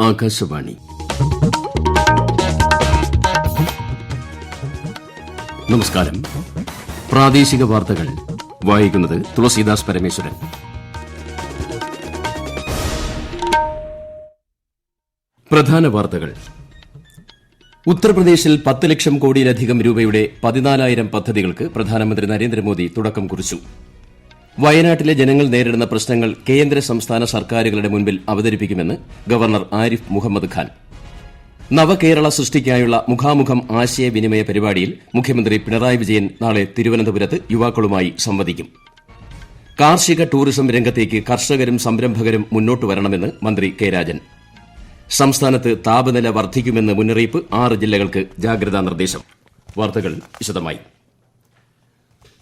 ആകാശവാണി. നമസ്കാരം. പ്രാദേശിക വാർത്തകൾ വായിക്കുന്നത് തുളസീദാസ് പരമേശ്വരൻ. പ്രധാന വാർത്തകൾ. ഉത്തർപ്രദേശിൽ 10 ലക്ഷം കോടിയിലധികം രൂപയുടെ 14,000 പദ്ധതികൾക്ക് പ്രധാനമന്ത്രി നരേന്ദ്രമോദി തുടക്കം കുറിച്ചു. വയനാട്ടിലെ ജനങ്ങൾ നേരിടുന്ന പ്രശ്നങ്ങൾ കേന്ദ്ര സംസ്ഥാന സർക്കാരുകളുടെ മുൻപിൽ അവതരിപ്പിക്കുമെന്ന് ഗവർണർ ആരിഫ് മുഹമ്മദ് ഖാൻ. നവകേരള സൃഷ്ടിക്കായുള്ള മുഖാമുഖം ആശയവിനിമയ പരിപാടിയിൽ മുഖ്യമന്ത്രി പിണറായി വിജയൻ നാളെ തിരുവനന്തപുരത്ത് യുവാക്കളുമായി സംവദിക്കും. കാർഷിക ടൂറിസം രംഗത്തേക്ക് കർഷകരും സംരംഭകരും മുന്നോട്ട് വരണമെന്ന് മന്ത്രി കെ രാജൻ. സംസ്ഥാനത്ത് താപനില വർദ്ധിക്കുമെന്ന് മുന്നറിയിപ്പ്. 6 ജില്ലകൾക്ക് ജാഗ്രതാ നിർദ്ദേശം. വാർത്തകൾ വിശദമായി.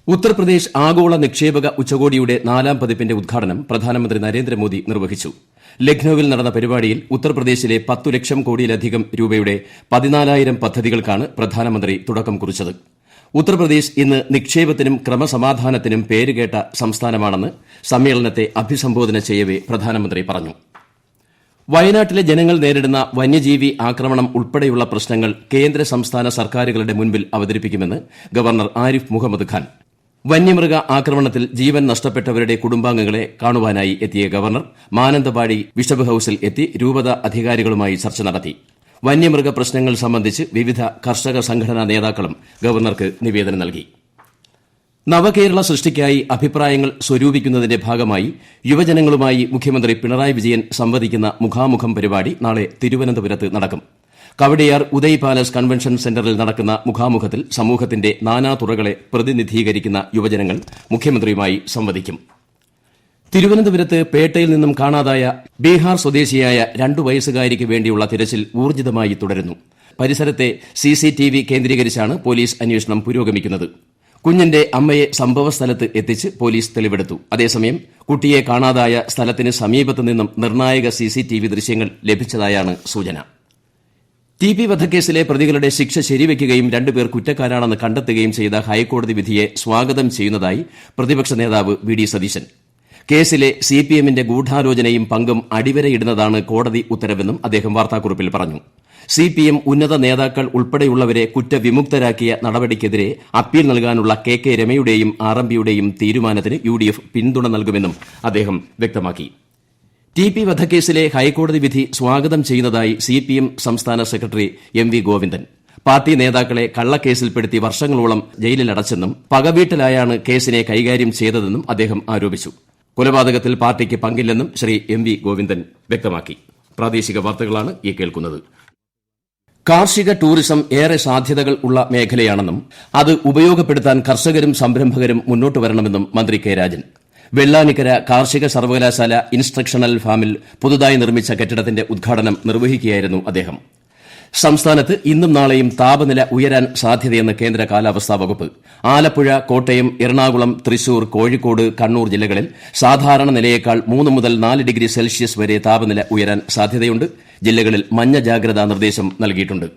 ഉത്തർപ്രദേശ് ആഗോള നിക്ഷേപക ഉച്ചകോടിയുടെ 4ാം പതിപ്പിന്റെ ഉദ്ഘാടനം പ്രധാനമന്ത്രി നരേന്ദ്രമോദി നിർവഹിച്ചു. ലക്നൌവിൽ നടന്ന പരിപാടിയിൽ ഉത്തർപ്രദേശിലെ 10 ലക്ഷം കോടിയിലധികം രൂപയുടെ 14,000 പദ്ധതികൾക്കാണ് പ്രധാനമന്ത്രി തുടക്കം കുറിച്ചത്. ഉത്തർപ്രദേശ് ഇന്ന് നിക്ഷേപത്തിനും ക്രമസമാധാനത്തിനും പേരുകേട്ട സംസ്ഥാനമാണെന്ന് സമ്മേളനത്തെ അഭിസംബോധന ചെയ്യവെ പ്രധാനമന്ത്രി പറഞ്ഞു. വയനാട്ടിലെ ജനങ്ങൾ നേരിടുന്ന വന്യജീവി ആക്രമണം ഉൾപ്പെടെയുള്ള പ്രശ്നങ്ങൾ കേന്ദ്ര സംസ്ഥാന സർക്കാരുകളുടെ മുൻപിൽ അവതരിപ്പിക്കുമെന്ന് ഗവർണർ ആരിഫ് മുഹമ്മദ് ഖാൻ. വന്യമൃഗ ആക്രമണത്തിൽ ജീവൻ നഷ്ടപ്പെട്ടവരുടെ കുടുംബാംഗങ്ങളെ കാണുവാനായി എത്തിയ ഗവർണർ മാനന്തവാടി ബിഷപ്പ് ഹൌസിൽ എത്തി രൂപത അധികാരികളുമായി ചർച്ച നടത്തി. വന്യമൃഗ പ്രശ്നങ്ങൾ സംബന്ധിച്ച് വിവിധ കർഷക സംഘടനാ നേതാക്കളും ഗവർണർക്ക് നിവേദനം നൽകി. നവകേരള സൃഷ്ടിക്കായി അഭിപ്രായങ്ങൾ സ്വരൂപിക്കുന്നതിന്റെ ഭാഗമായി യുവജനങ്ങളുമായി മുഖ്യമന്ത്രി പിണറായി വിജയൻ സംവദിക്കുന്ന മുഖാമുഖം പരിപാടി നാളെ തിരുവനന്തപുരത്ത് നടക്കും. കവടിയാർ ഉദയ് പാലസ് കൺവെൻഷൻ സെന്ററിൽ നടക്കുന്ന മുഖാമുഖത്തിൽ സമൂഹത്തിന്റെ നാനാതുറകളെ പ്രതിനിധീകരിക്കുന്ന യുവജനങ്ങൾ മുഖ്യമന്ത്രിയുമായി സംവദിക്കും. തിരുവനന്തപുരത്ത് പേട്ടയിൽ നിന്നും കാണാതായ ബീഹാർ സ്വദേശിയായ 2 വയസ്സുകാരിക്ക് വേണ്ടിയുള്ള തിരച്ചിൽ ഊർജിതമായി തുടരുന്നു. പരിസരത്തെ സിസിടിവി കേന്ദ്രീകരിച്ചാണ് പോലീസ് അന്വേഷണം പുരോഗമിക്കുന്നത്. കുഞ്ഞിന്റെ അമ്മയെ സംഭവസ്ഥലത്ത് എത്തിച്ച് പോലീസ് തെളിവെടുത്തു. അതേസമയം കുട്ടിയെ കാണാതായ സ്ഥലത്തിന് സമീപത്തു നിന്നും നിർണായക സിസിടിവി ദൃശ്യങ്ങൾ ലഭിച്ചതായാണ് സൂചന. TP വധക്കേസിലെ പ്രതികളുടെ ശിക്ഷ ശരിവയ്ക്കുകയും 2 പേർ കുറ്റക്കാരാണെന്ന് കണ്ടെത്തുകയും ചെയ്ത ഹൈക്കോടതി വിധിയെ സ്വാഗതം ചെയ്യുന്നതായി പ്രതിപക്ഷ നേതാവ് വി.ഡി. സതീശൻ. കേസിലെ CPMന്റെ ഗൂഢാലോചനയും പങ്കും അടിവരയിടുന്നതാണ് കോടതി ഉത്തരവെന്നും അദ്ദേഹം വാർത്താക്കുറിപ്പിൽ പറഞ്ഞു. CPM ഉന്നത നേതാക്കൾ ഉൾപ്പെടെയുള്ളവരെ കുറ്റവിമുക്തരാക്കിയ നടപടിക്കെതിരെ അപ്പീൽ നൽകാനുള്ള KK രമയുടെയും RMPയുടെയും തീരുമാനത്തിന് UDF പിന്തുണ നൽകുമെന്നും അദ്ദേഹം വ്യക്തമാക്കി. TP വധക്കേസിലെ ഹൈക്കോടതി വിധി സ്വാഗതം ചെയ്യുന്നതായി CPM സംസ്ഥാന സെക്രട്ടറി MV ഗോവിന്ദൻ. പാർട്ടി നേതാക്കളെ കള്ളക്കേസിൽപ്പെടുത്തി വർഷങ്ങളോളം ജയിലിലടച്ചെന്നും പകവീട്ടലായാണ് കേസിനെ കൈകാര്യം ചെയ്തതെന്നും അദ്ദേഹം ആരോപിച്ചു. കൊലപാതകത്തിൽ പാർട്ടിക്ക് പങ്കില്ലെന്നും ശ്രീ MV ഗോവിന്ദൻ വ്യക്തമാക്കി. പ്രാദേശിക വാർത്തകളാണ് ഈ കേൾക്കുന്നത്. കാർഷിക ടൂറിസം ഏറെ സാധ്യതകൾ ഉള്ള മേഖലയാണെന്നും അത് ഉപയോഗപ്പെടുത്താൻ കർഷകരും സംരംഭകരും മുന്നോട്ട് വരണമെന്നും മന്ത്രി കെ രാജൻ. വെള്ളാനിക്കര കാർഷിക സർവകലാശാല ഇൻസ്ട്രക്ഷണൽ ഫാമിൽ പുതുതായി നിർമ്മിച്ച കെട്ടിടത്തിന്റെ ഉദ്ഘാടനം നിർവഹിക്കുകയായിരുന്നു അദ്ദേഹം. സംസ്ഥാനത്ത് ഇന്നും നാളെയും താപനില ഉയരാൻ സാധ്യതയെന്ന് കേന്ദ്ര കാലാവസ്ഥാ വകുപ്പ്. ആലപ്പുഴ, കോട്ടയം, എറണാകുളം, തൃശൂർ, കോഴിക്കോട്, കണ്ണൂർ ജില്ലകളിൽ സാധാരണ നിലയേക്കാൾ 3 മുതൽ 4 ഡിഗ്രി സെൽഷ്യസ് വരെ താപനില ഉയരാൻ സാധ്യതയുണ്ട്. ജില്ലകളിൽ മഞ്ഞ ജാഗ്രതാ നിർദ്ദേശം നൽകിയിട്ടുണ്ട്.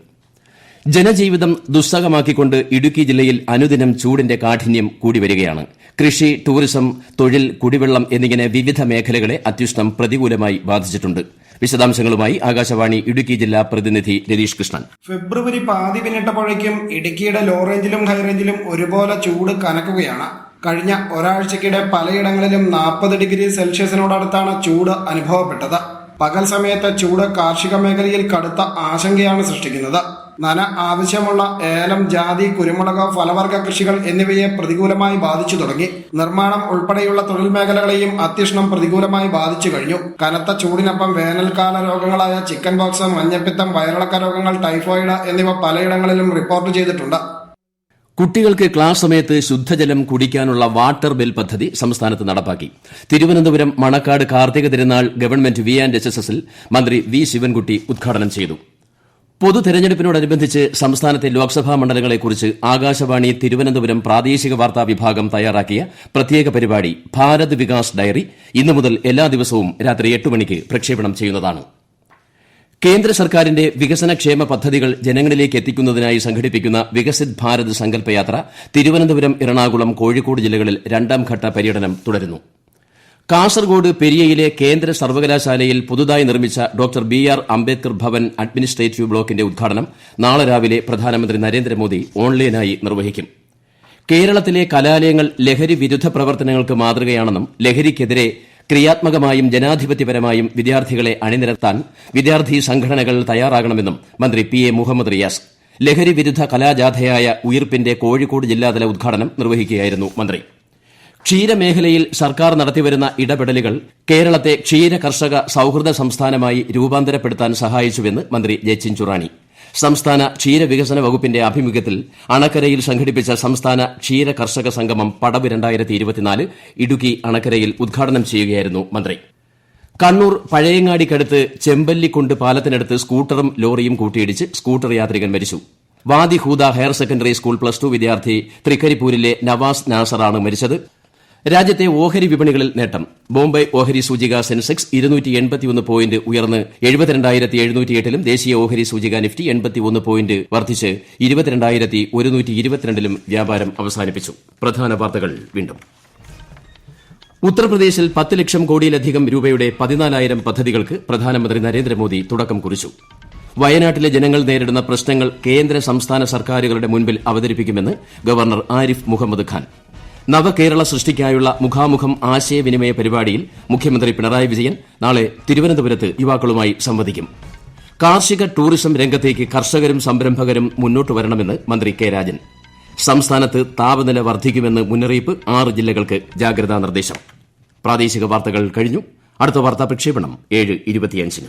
ജനജീവിതം ദുസ്സഹമാക്കിക്കൊണ്ട് ഇടുക്കി ജില്ലയിൽ അനുദിനം ചൂടിന്റെ കാഠിന്യം കൂടിവരികയാണ്. കൃഷി, ടൂറിസം, തൊഴിൽ, കുടിവെള്ളം എന്നിങ്ങനെ വിവിധ മേഖലകളെ അത്യുഷ്ണം പ്രതികൂലമായി ബാധിച്ചിട്ടുണ്ട്. വിശദാംശങ്ങളുമായി ആകാശവാണി ഇടുക്കി ജില്ലാ പ്രതിനിധി രതീഷ് കൃഷ്ണൻ. ഫെബ്രുവരി പാതി പിന്നിട്ടപ്പോഴേക്കും ഇടുക്കിയുടെ ലോ റേഞ്ചിലും ഹൈ റേഞ്ചിലും ഒരുപോലെ ചൂട് കനക്കുകയാണ്. കഴിഞ്ഞ ഒരാഴ്ചക്കിടെ പലയിടങ്ങളിലും 40 ഡിഗ്രി സെൽഷ്യസിനോടടുത്താണ് ചൂട് അനുഭവപ്പെട്ടത്. പകൽ സമയത്ത് ചൂട് കാർഷിക മേഖലയിൽ കടുത്ത ആശങ്കയാണ് സൃഷ്ടിക്കുന്നത്. നന ആവശ്യമുള്ള ഏലം, ജാതി, കുരുമുളക്, ഫലവർഗ കൃഷികൾ എന്നിവയെ പ്രതികൂലമായി ബാധിച്ചു തുടങ്ങി. നിർമ്മാണം ഉൾപ്പെടെയുള്ള തൊഴിൽ മേഖലകളെയും അത്യുഷ്ണം പ്രതികൂലമായി ബാധിച്ചു കഴിഞ്ഞു. കനത്ത ചൂടിനൊപ്പം വേനൽക്കാല രോഗങ്ങളായ ചിക്കൻ ബോക്സ്, മഞ്ഞപ്പിത്തം, വയറിളക്ക രോഗങ്ങൾ, ടൈഫോയിഡ് എന്നിവ പലയിടങ്ങളിലും റിപ്പോർട്ട് ചെയ്തിട്ടുണ്ട്. കുട്ടികൾക്ക് ക്ലാസ് സമയത്ത് ശുദ്ധജലം കുടിക്കാനുള്ള വാട്ടർ ബെൽ പദ്ധതി സംസ്ഥാനത്ത് നടപ്പാക്കി. തിരുവനന്തപുരം മണക്കാട് കാർത്തിക തിരുനാൾ ഗവൺമെന്റ് V&SSSൽ മന്ത്രി വി ശിവൻകുട്ടി ഉദ്ഘാടനം ചെയ്തു. പൊതു തെരഞ്ഞെടുപ്പിനോടനുബന്ധിച്ച് സംസ്ഥാനത്തെ ലോക്സഭാ മണ്ഡലങ്ങളെക്കുറിച്ച് ആകാശവാണി തിരുവനന്തപുരം പ്രാദേശിക വാർത്താ വിഭാഗം തയ്യാറാക്കിയ പ്രത്യേക പരിപാടി ഭാരത് വികാസ് ഡയറി ഇന്നു മുതൽ എല്ലാ ദിവസവും രാത്രി 8 മണിക്ക് പ്രക്ഷേപണം ചെയ്യുന്നതാണ്. കേന്ദ്ര സർക്കാരിന്റെ വികസനക്ഷേമ പദ്ധതികൾ ജനങ്ങളിലേക്ക് എത്തിക്കുന്നതിനായി സംഘടിപ്പിക്കുന്ന വികസിത് ഭാരത് സങ്കല്പയാത്ര തിരുവനന്തപുരം, എറണാകുളം, കോഴിക്കോട് ജില്ലകളിൽ 2ാം ഘട്ട പര്യടനം തുടരുന്നു. കാസർഗോഡ് പെരിയയിലെ കേന്ദ്ര സർവകലാശാലയിൽ പുതുതായി നിർമ്മിച്ച doctor BR. Ambedkar Bhavan administrative ബ്ലോക്കിന്റെ ഉദ്ഘാടനം നാളെ രാവിലെ പ്രധാനമന്ത്രി നരേന്ദ്രമോദി ഓൺലൈനായി നിർവഹിക്കും. കേരളത്തിലെ കലാലയങ്ങൾ ലഹരി വിരുദ്ധ പ്രവർത്തനങ്ങൾക്ക് മാതൃകയാണെന്നും ലഹരിക്കെതിരെ ക്രിയാത്മകമായും ജനാധിപത്യപരമായും വിദ്യാർത്ഥികളെ അണിനിരത്താൻ വിദ്യാർത്ഥി സംഘടനകൾ തയ്യാറാകണമെന്നും മന്ത്രി പി.എ. മുഹമ്മദ് റിയാസ് ലഹരി വിരുദ്ധ കലാജാഥയായ ഉയിർപ്പിന്റെ കോഴിക്കോട് ജില്ലാതല ഉദ്ഘാടനം നിർവഹിക്കുകയായിരുന്നു മന്ത്രി. ക്ഷീരമേഖലയിൽ സർക്കാർ നടത്തിവരുന്ന ഇടപെടലുകൾ കേരളത്തെ ക്ഷീര കർഷക സൌഹൃദ സംസ്ഥാനമായി രൂപാന്തരപ്പെടുത്താൻ സഹായിച്ചുവെന്ന് മന്ത്രി ജെ ചിഞ്ചുറാണി. സംസ്ഥാന ക്ഷീരവികസന വകുപ്പിന്റെ ആഭിമുഖ്യത്തിൽ അണക്കരയിൽ സംഘടിപ്പിച്ച സംസ്ഥാന ക്ഷീര കർഷക സംഗമം പടവ് 2024 ഇടുക്കി അണക്കരയിൽ ഉദ്ഘാടനം ചെയ്യുകയായിരുന്നു മന്ത്രി. കണ്ണൂർ പഴയങ്ങാടിക്കടുത്ത് ചെമ്പല്ലിക്കുണ്ട് പാലത്തിനടുത്ത് സ്കൂട്ടറും ലോറിയും കൂട്ടിയിടിച്ച് സ്കൂട്ടർ യാത്രികൻ മരിച്ചു. വാദി ഹൂദ ഹയർ സെക്കൻഡറി സ്കൂൾ +2 വിദ്യാർത്ഥി തൃക്കരിപ്പൂരിലെ നവാസ് നാസറാണ് മരിച്ചത്. രാജ്യത്തെ ഓഹരി വിപണികളിൽ നേട്ടം. ബോംബെ ഓഹരി സൂചിക സെൻസെക്സ് 281 പോയിന്റ് ഉയർന്ന് 72,708ലും ദേശീയ ഓഹരി സൂചിക നിഫ്റ്റി 81 പോയിന്റ് വർദ്ധിച്ച് 22,122ലും വ്യാപാരം അവസാനിപ്പിച്ചു. പ്രധാന വാർത്തകൾ വീണ്ടും. ഉത്തർപ്രദേശിൽ 10 ലക്ഷം കോടിയിലധികം രൂപയുടെ 14,000 പദ്ധതികൾക്ക് പ്രധാനമന്ത്രി നരേന്ദ്രമോദി തുടക്കം കുറിച്ചു. വയനാട്ടിലെ ജനങ്ങൾ നേരിടുന്ന പ്രശ്നങ്ങൾ കേന്ദ്ര സംസ്ഥാന സർക്കാരുകളുടെ മുൻപിൽ അവതരിപ്പിക്കുമെന്ന് ഗവർണർ ആരിഫ് മുഹമ്മദ് ഖാൻ. നവകേരള സൃഷ്ടിക്കായുള്ള മുഖാമുഖം ആശയവിനിമയ പരിപാടിയിൽ മുഖ്യമന്ത്രി പിണറായി വിജയൻ നാളെ തിരുവനന്തപുരത്ത് യുവാക്കളുമായി സംവദിക്കും. കാർഷിക ടൂറിസം രംഗത്തേക്ക് കർഷകരും സംരംഭകരും മുന്നോട്ട് വരണമെന്ന് മന്ത്രി കെ രാജൻ. സംസ്ഥാനത്ത് താപനില വർദ്ധിക്കുമെന്ന് മുന്നറിയിപ്പ്. 6 ജില്ലകൾക്ക് ജാഗ്രതാ നിർദ്ദേശം. പ്രാദേശിക വാർത്തകൾ കഴിഞ്ഞു. അടുത്ത വാർത്താ പ്രക്ഷേപണം 7:25.